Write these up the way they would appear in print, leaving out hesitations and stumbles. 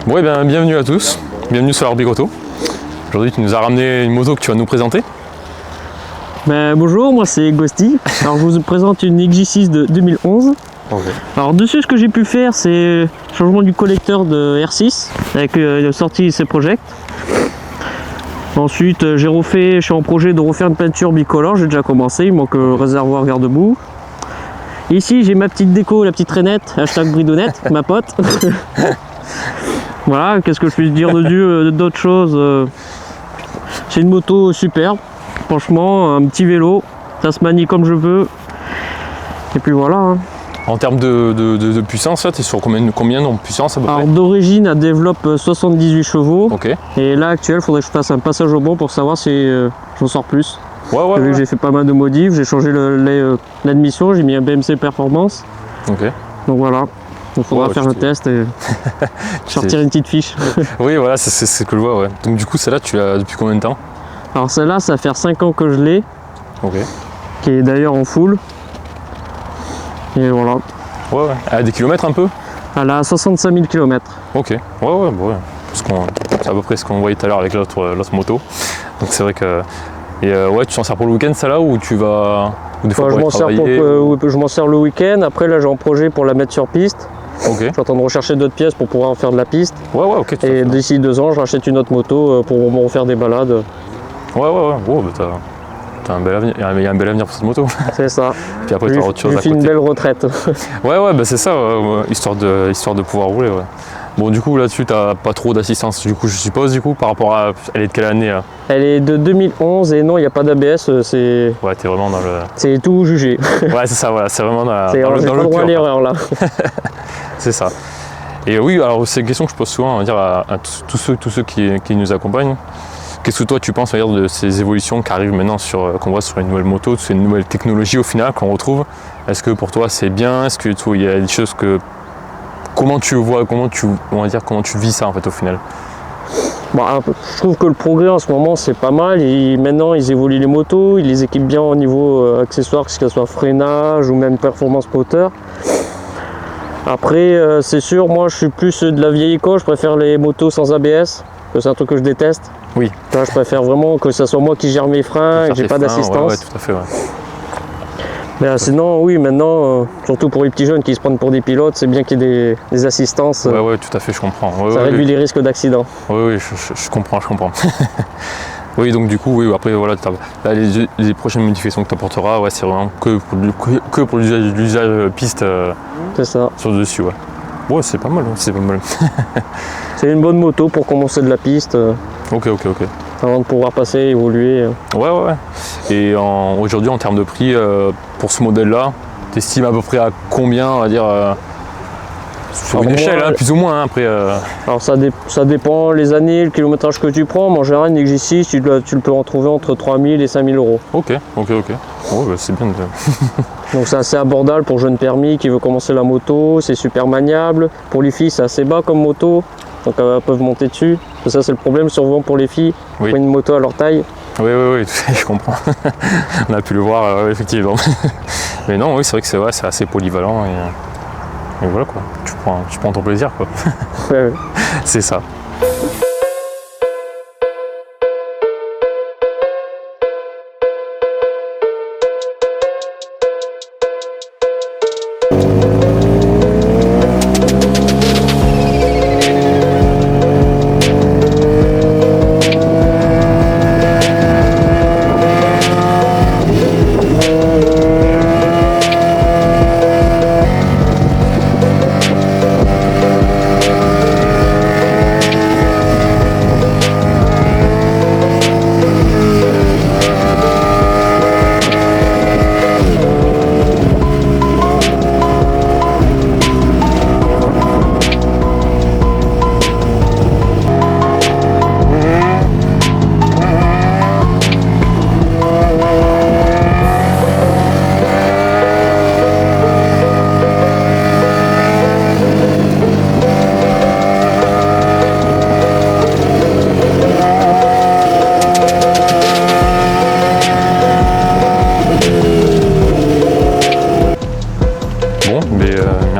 Bon, et bien, bienvenue à tous, bienvenue sur Arbic Auto. Aujourd'hui, tu nous as ramené une moto que tu vas nous présenter. Bonjour, moi c'est Ghosty. Alors je vous présente une XJ6 de 2011. Okay. Alors dessus, ce que j'ai pu faire, c'est changement du collecteur de R6 avec la sortie C Project. Ensuite, je suis en projet de refaire une peinture bicolore, j'ai déjà commencé, il manque réservoir garde-boue. Ici, j'ai ma petite déco, la petite traînette, hashtag Bridounette, ma pote. Voilà, qu'est-ce que je puis dire d'autres choses. C'est une moto superbe, franchement, un petit vélo, ça se manie comme je veux. Et puis voilà. Hein. En termes de puissance, tu es sur combien de puissance à peu près? Alors d'origine, elle développe 78 chevaux. Okay. Et là, actuel, il faudrait que je fasse un passage au banc pour savoir si j'en sors plus. Ouais. Vu que j'ai fait pas mal de modifs, j'ai changé l'admission, j'ai mis un BMC Performance. Okay. Donc voilà. Il faudra faire un test et sortir une petite fiche. Oui, voilà, c'est ce que je vois. Ouais. Donc du coup, celle-là, tu l'as depuis combien de temps? Alors celle-là, ça va faire 5 ans que je l'ai. Okay. Qui est d'ailleurs en full. Et voilà. Ouais. Elle a des kilomètres un peu? Elle a 65 000 km. Ok. Ouais. C'est à peu près ce qu'on voyait tout à l'heure avec l'autre moto. Donc c'est vrai que... Et ouais, tu t'en sers pour le week-end, celle-là, ou tu vas... Ou des fois je m'en sers le week-end. Après, là, j'ai un projet pour la mettre sur piste. Okay. Je suis en train de rechercher d'autres pièces pour pouvoir en faire de la piste. Ouais, ok. Et d'ici 2 ans, je rachète une autre moto pour me refaire des balades. Ouais. Oh, bah t'as un bel avenir. Il y a un bel avenir pour cette moto. C'est ça. Puis après, tu as autre chose à côté. Une belle retraite. Ouais, bah c'est ça, histoire de pouvoir rouler. Ouais. Bon, du coup, là-dessus, t'as pas trop d'assistance, du coup, je suppose, par rapport à... Elle est de quelle année là? Elle est de 2011 et non, il n'y a pas d'ABS, c'est... Ouais, t'es vraiment dans le... C'est tout jugé. Ouais, c'est ça, voilà, c'est vraiment dans le droit à l'erreur, là. C'est ça. Et oui, alors, c'est une question que je pose souvent, on va dire, à tous ceux qui nous accompagnent. Qu'est-ce que toi, tu penses, on va dire, de ces évolutions qui arrivent maintenant, qu'on voit sur une nouvelle moto, c'est une nouvelle technologie, au final, qu'on retrouve? Est-ce que pour toi, c'est bien? Est-ce que il y a des choses que... Comment tu vois, comment tu vis ça en fait au final? Je trouve que le progrès en ce moment c'est pas mal. Maintenant ils évoluent les motos, ils les équipent bien au niveau accessoires, que ce soit freinage ou même performance moteur. Après c'est sûr, moi je suis plus de la vieille école, je préfère les motos sans ABS, c'est un truc que je déteste. Oui. Là, je préfère vraiment que ce soit moi qui gère mes freins et que j'ai pas d'assistance. Ouais, tout à fait. Ouais. Mais sinon, oui, maintenant, surtout pour les petits jeunes qui se prennent pour des pilotes, c'est bien qu'il y ait des assistances. Ouais, tout à fait, je comprends. Ça réduit les risques d'accident. Oui, je comprends. Oui, donc du coup, après, voilà, là, les prochaines modifications que tu apporteras, c'est vraiment que pour l'usage piste c'est ça. Sur le dessus, ouais. Ouais, c'est pas mal. C'est une bonne moto pour commencer de la piste. Ok. Avant de pouvoir passer, évoluer. Ouais. Et aujourd'hui, en termes de prix, pour ce modèle-là, tu estimes à peu près à combien, on va dire, sur une échelle, plus ou moins, après Alors ça dépend les années, le kilométrage que tu prends, mais en général, une XJ6, tu le peux en trouver entre 3 000 et 5 000 euros. Ok. C'est bien. Donc c'est assez abordable pour jeune permis qui veut commencer la moto, c'est super maniable. Pour les filles, c'est assez bas comme moto. Donc elles peuvent monter dessus. Ça c'est le problème souvent pour les filles, qui ont une moto à leur taille. Oui, je comprends. On a pu le voir effectivement. Mais non, oui, c'est vrai que c'est assez polyvalent et voilà quoi. Tu prends ton plaisir quoi. Ouais. C'est ça.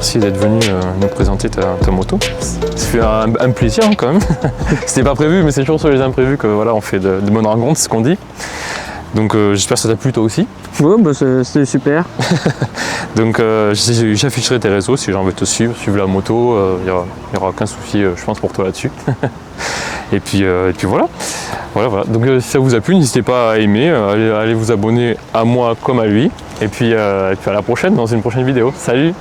merci d'être venu nous présenter ta moto. Ça fait un plaisir hein, quand même. C'était pas prévu, mais c'est toujours sur les imprévus que voilà, on fait de bonnes rencontres, c'est ce qu'on dit. Donc j'espère que ça t'a plu toi aussi. Ouais, bah, c'était super. Donc j'afficherai tes réseaux si les gens veulent te suivre la moto, il n'y aura aucun souci je pense pour toi là-dessus. et puis voilà. Voilà. Donc si ça vous a plu, n'hésitez pas à aimer, allez vous abonner à moi comme à lui. Et puis à la prochaine dans une prochaine vidéo. Salut.